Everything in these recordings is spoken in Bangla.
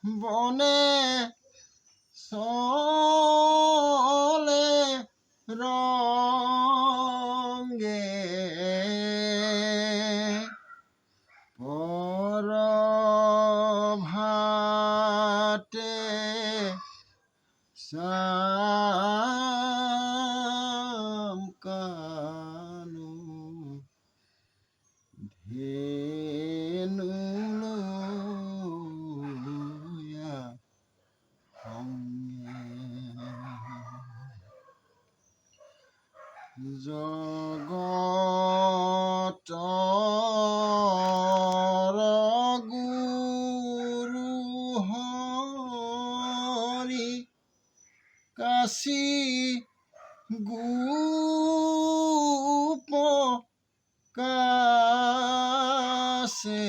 বনে চলে রঙে পরভাতে কানু ধেনু লয়া সঙ্গে জগতৰ গুৰু হৰি কাশী গোপ কাছে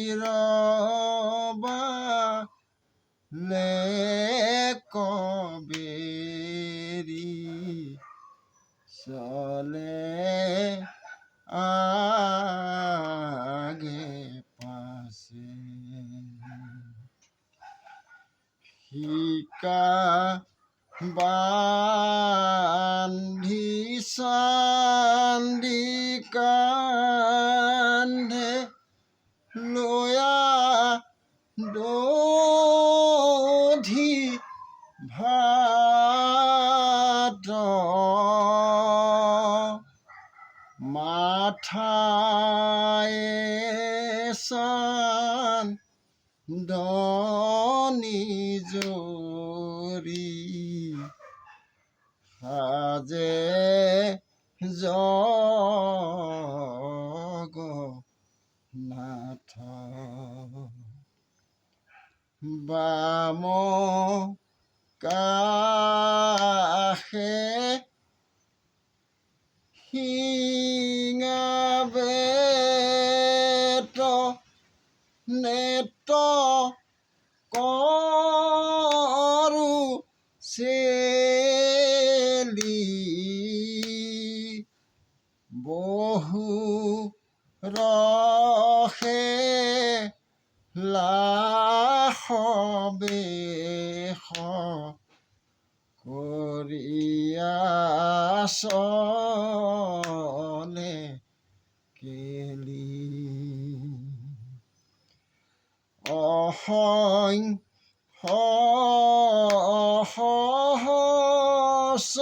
আভিৰবা লে কবেৰী চলে আগে পাছে শিকা বান্ধি চান্দি কান্ধে লয়া দধি ভাত মাথায়ে চান্দনি জৰি সাজে জগন্নাথ বাম কাষে শিঙাবেত নেত কৰো চেলি বহু ৰসে লাহবেশ কৰিয়া চলে কেলি অসহস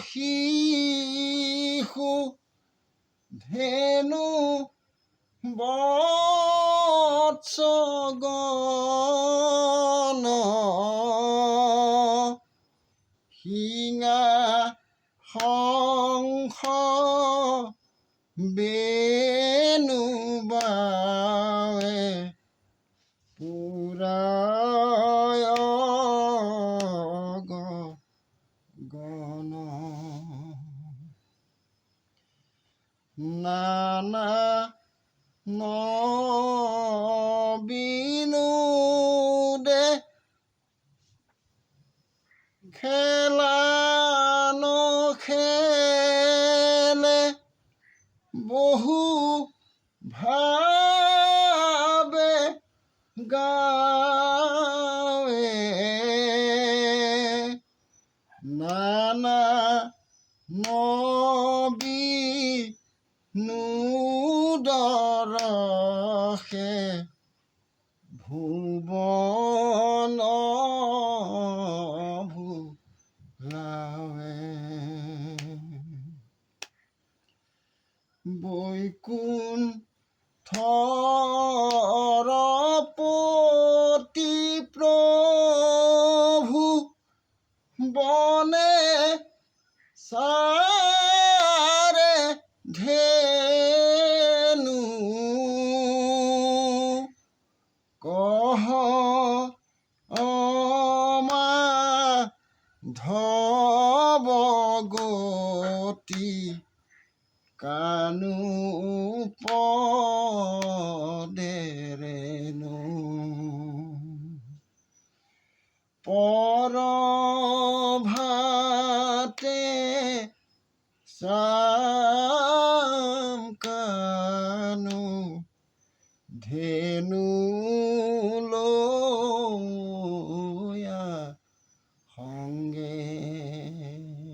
শিশু ধেনু বৎসগণ শিঙা শংখ বেণু বাৱে পুৰায় গণ নানা বিনোদে খেলা নখেলে বহু ভাবে গাৱে নানা বিনোদৰসে ভুৱন ভুলাৱে বৈকুণ্ঠৰ পতি প্ৰভু বনে চাৰে ধেনু কহ ধব গতি কানু পদেৰেনো পৰভাতে শ্যাম কানু ধেনু